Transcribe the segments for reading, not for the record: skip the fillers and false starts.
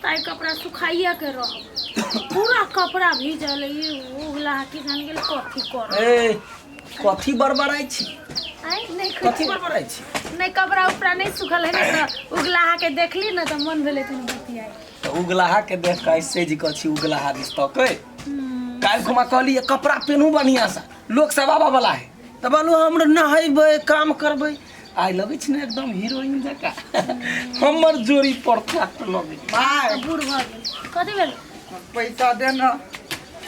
ताई कपड़ा सुखाइया के रह पूरा कपड़ा भीजल ये उगला की जान गेल कथी कर ए कथी बड़बड़ाई छी आई नहीं कथी बड़बड़ाई छी नहीं कपड़ा उपड़ा नहीं सुखल है ना तो उगला के देखली ना तो मन भेले तनी बतियाई तो उगलाहा के देख के ऐसे जी कथी उगलाहा दिस तक काल घुमा कहली कपड़ा पहनू बढ़िया सा लोग सब आबा वाला है तो बोलू हम नहेबै काम करबै आई लगे छ ना एकदम हीरोइन जका हमर जोड़ी परफेक्ट लगे भाई बूढ़ भ गेल कथी भेल पैसा दे ना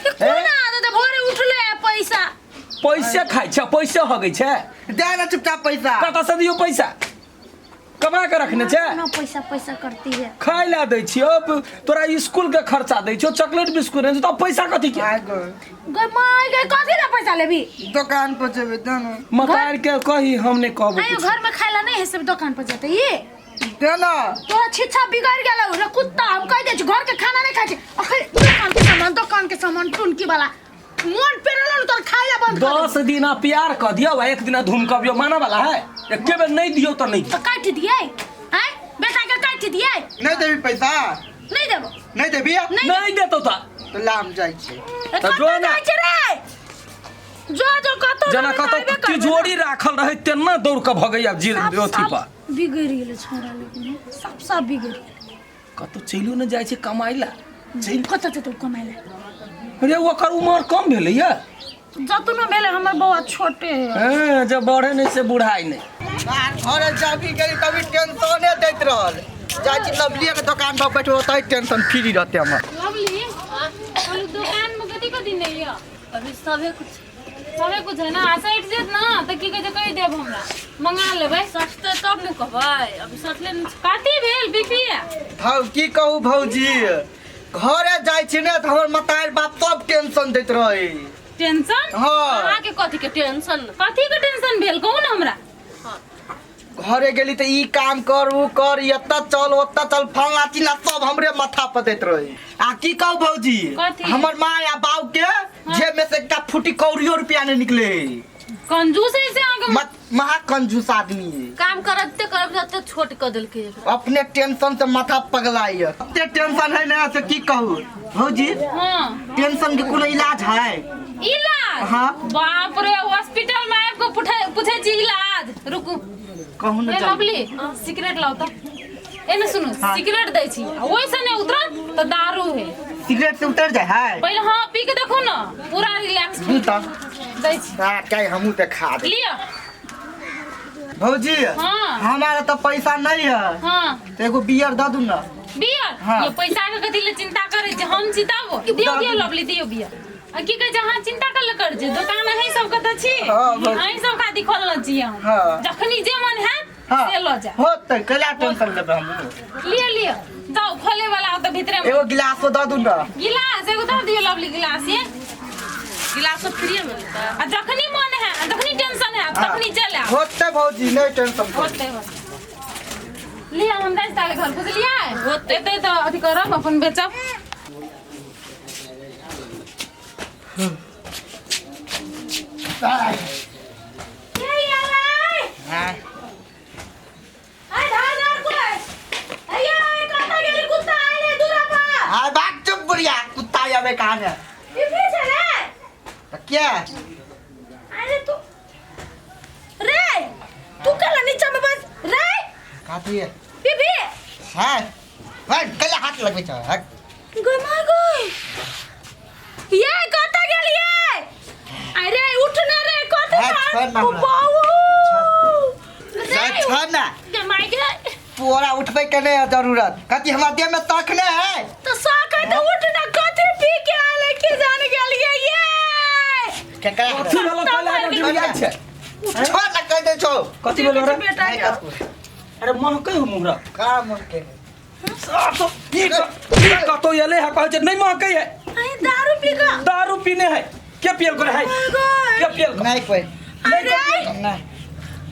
कोना आदत भोरे उठले पैसा पैसे खाइ छ पैसे हगै छ दे ना चुपचाप पैसा कतऽ से दियो पैसा कमा के रखने छ ना पैसा पैसा करती है खाइ ला दै छी अब तोरा स्कूल के खर्चा दै छौ चॉकलेट बिस्कुट दै छौ तो पैसा कथी के गय माय गय कथी ला पैसा लेबी दुकान पर जेबे दे ना मतार के कही हम नहीं कहबो आयो घर में खाइला नहीं है सब दुकान पर जाते ये दे ना तो छिछा बिगड़ गेल रे कुत्ता हम कह दे छी घर के खाना नहीं खाइ छी अखन दुकान के सामान टुनकी वाला मन पेरलन तो खाइला बंद कर 10 दिन प्यार क दियो एक दिन धूम कबियो माना वाला है एके बेर नहीं दियो तो नहीं तो काट दिए हैं बेटा के काट दिए नहीं देबी पैसा नहीं देबो नहीं देबी नहीं देतो ता तो लाम जाई छी तो जो ना रे जो कतो जना कतो तिजोरी राखल रहे तेना दौड़ के भगैया जी अथी पर बिगड़ गेल छोरा लेकिन सब बिगड़ गेल कतो चैलो न जाय छै कमाइला चल कत तो कमाइला अरे ओकर उम्र कम भेलै या जतनो भेले हमर बौआ छोटे है हां जब बढ़े नहीं से बुढ़ाई नहीं बाहर घर जाबी गेली कभी टेंशन नहीं दैत रहल जाई छी लवली के दुकान पर बैठो ओतै टेंशन फ्री रहते हमर लवली और दुकान में कथी नहीं है अभी सबे कुछ है ना साइड से ना त की कह देब हमरा मंगा लेबै सस्ते तब न कहबै अभी सटले काती भेल बीपीया हां की कहू भौजी घरे जाई छी ने त हमर मतार बाप सब टेंशन दैत रहे टेंशन हां अहाँ के कथी के टेंशन भेल कहू ना हमरा घरे गेली त ई काम कर उ कर एत्ता चल ओत्ता चल फलना चिना सब हमरे माथा पर दैत रहे आ की कहू भौजी हमर माँ या बाऊ के जेब में से एकटा फुटी कौड़ियो रुपया नहीं निकले कंजूस है से आगे महा कंजूस आदमी है काम करते करते छोट कर देल के अपने टेंशन से माथा पगलाई है इतने टेंशन है ना से की कहू भौजी हां टेंशन के कोनो इलाज है इलाज हां बाप रे हॉस्पिटल में आपको पूछे छी इलाज रुकू कहू ना लवली सिगरेट लाओ तो एने सुनो सिगरेट दै छी ओइसे ने उतरत तो दारू है सिगरेट से उतर जाए है पहले हां पी के देखो ना पूरा रिलैक्स दै छी काय हमू ते खा दे लिया भौजी हां हमारा तो पैसा नहीं है हां तो एगो बियर द दू ना बियर हाँ। ये पैसा के कथि ले चिंता करे छी हम चिताबो दियो लवली दियो बियर आ की कह जहां चिंता कर ले कर जे दुकान है सब कत छी हां आई सब खाती खोल ल छी हम हां जखनी जे मन है हाँ। से लो जा होत कला टेंशन लेबे हम लिया जाओ खोले वाला तो भीतर में एगो गिलास द दू ना गिलास एगो दे दियो लवली गिलास ये गिलास तो फ्री में मिलता है जखनी मन है जखनी टेंशन है तखनी चल आ होते भौजी नहीं टेंशन होते लिया हम 10 ताले घर कुछ लिया है होते तो अथी करब अपन बेचब ये याला हां आई धार कोई अया कत गेली कुत्ता आइले दूरा पर हां बात चुप बुढ़िया कुत्ता आवे कहां है पीपी चले तो क्या अरे तू रे तू कला नीचे में बस रे खाती है पीपी हां हट कला हाथ लगबे छ हट गमा गई ये कत गेली है अरे उठना रे कत बाबू छ ना के माय के पूरा उठबे के नहीं है जरूरत कति हमरा देह में तखने है तो साका तो उठना कथि पी के आले के जान गेलिए ये केकरा कथी वाला काला के जुड़िया छै छोड़ ना कह दे छो कथी बोल रे बेटा अरे महकै हो मुहरा का मन के तो ये कतो एले है कहै छै नहीं महकै है आई दारू पी का दारू पीने है के पियल करे है के पियल नहीं कोई अरे नहीं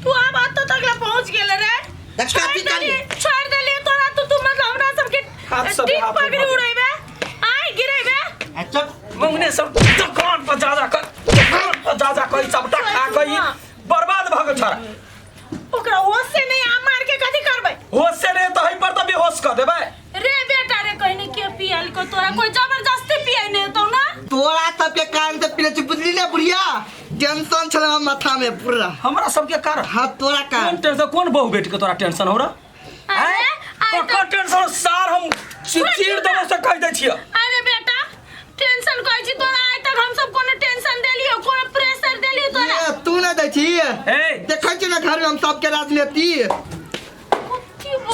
तू अब आता तक ला पहुंच गेले रे दक्का पी कर छोड़ देली तोरा तू मतलब हमरा सब के हाथ सब टीप हाथ पकड़ी में। उड़ेबे आई गिरेबे अच्छा मंगने सब दुकान पर जा कई सबटा खा गई बर्बाद भ गेल छोरा ओकरा होश से नहीं आ मार के कथि करबै होश से रे तो हई पर तो बेहोश कर देबै रे बेटा रे कहीं पियाली को तोरा कोई जबरदस्ती पियाई नहीं तो ना तोरा सबके कारण से पीले बुझली ने बुढ़िया टेंशन छले हम माथा में पूरा हमरा सबके कारण हाँ तोरा कौन कारण टेंशन कौन बहू बेटी के तोरा टेंशन हो रहा अरे आई तो टेंशन सार हम चीर देबो से कह दै छियै अरे बेटा टेंशन कहै छी तोरा आइ तक हम सब कोनो टेंशन देलियो कोनो प्रेशर देलियो तोरा ए, तू ना दै छी ए देखै छी ना घर में हम सबके राजनीति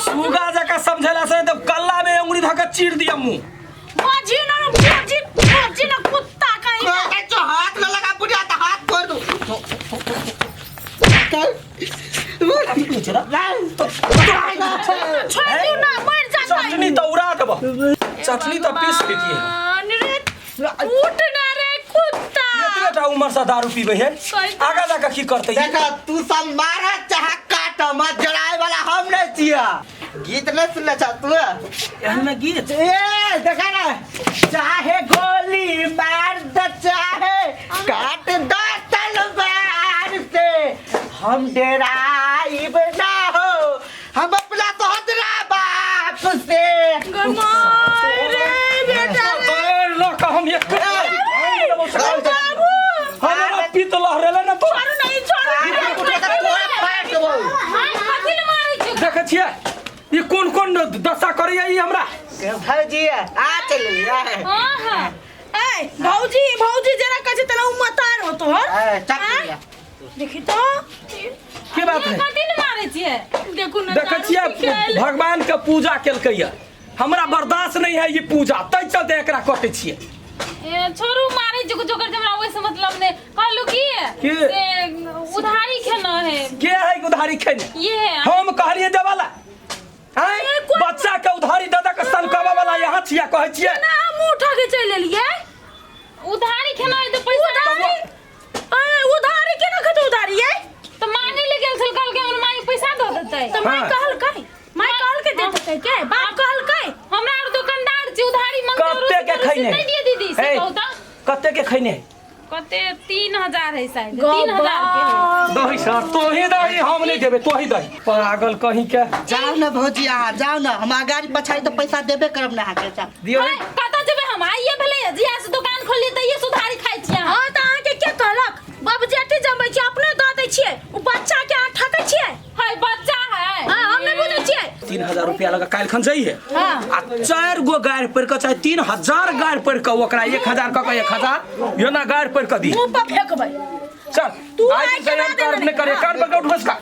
सुगा जका समझेला से तो कल्ला में अंगुली धके चीर दिया मुंह बाजी ना कुत्ता कहीं ए, जो हाथ में लगा बुढ़िया तो हाथ फोड़ दूं छोड़ दियो ना मर जा चटनी तो उड़ा देबो चटनी तो पीस देती उठ ना रे कुत्ता बेटा उमर से दारू पीबे है आगा जाके की करते देखा तू सब मारा चाह काट मत जड़ाए वाला हम नहीं छिया गीत नहीं सुनले छ तू एहन गीत ए देखा ना चाहे गोली मार दे चाहे काट दे तलवार से हम डराइब ना हो हम अपना तोहरा बाप से रे बेटा और लो का हम एक बाबू हमरा पीत लहरेला ना तो छोड़ नहीं छोड़ कथी ले मारै छी देखे छियै ई कोन कोन दशा करैया ई हमरा भौजी आ चलिए हां हां ए भौजी जरा कछ तना उमतार हो तोहर चलिए देखी तो की बात है कथी ले मारै छी देखू ना देखे छियै भगवान के पूजा केलकैया हमरा बर्दाश्त नहीं है ये पूजा तै चलते एकरा कटे छियै ए छोरू मारै छी कुछ कर हमरा ओइसे मतलब ने कहलु की की? से उधारी खेना है के है उधारी खेने ये है हम कहलिए देवाला हैं बच्चा के उधारी दादा के सनकावा वाला यहाँ छिया कहै छियै ना हम उठा के चल लेलिए उधारी खेना है तो पैसा उधारी के ना खत उधारी है तो मांगे ले गेल छल कल के हमर माई पैसा दे देतै तो मैं हाँ। कहल के दे देते के बाप कहल के हमरा और दुकानदार छी उधारी मांगते और कत्ते के खैने नहीं दिए दीदी से ए, कहू त कत्ते के खैने कते 3000 है शायद 3000 के है दही सर तो ही दही हम नहीं देबे तो ही दही पागल कहीं के जाओ ना भौजी आ जाओ ना हम गाड़ी पछाई तो पैसा देबे करब ना आके जा दियो हाय कत जेबे हम आइए भेले जिया से दुकान खोलली त ये सुधारी खाइ छी हां त अहाँ के कहलक बाबू जेठी जमै छी अपने द दै छियै उ बच्चा के अहाँ ठकै छियै हाय बच्चा है हां हम नहीं बुझै छियै 3000 रुपया लगा काल खन जाइए हां आ 4 गो गाड़ पर के चाहे 3000 गाड़ पर के ओकरा 1000 क के 1000 यो ना गाड़ पर के दी मुंह पर फेंकबै चल तू आज आइ से के हम ना कर दे नहीं करे कर पर उठ का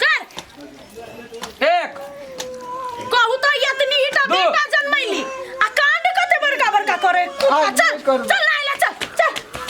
कर एक कहू तो यतनी ईटा दो। बेटा जन्मैली आ कांड कते बड़का बड़का करे हाँ, चल कर। चल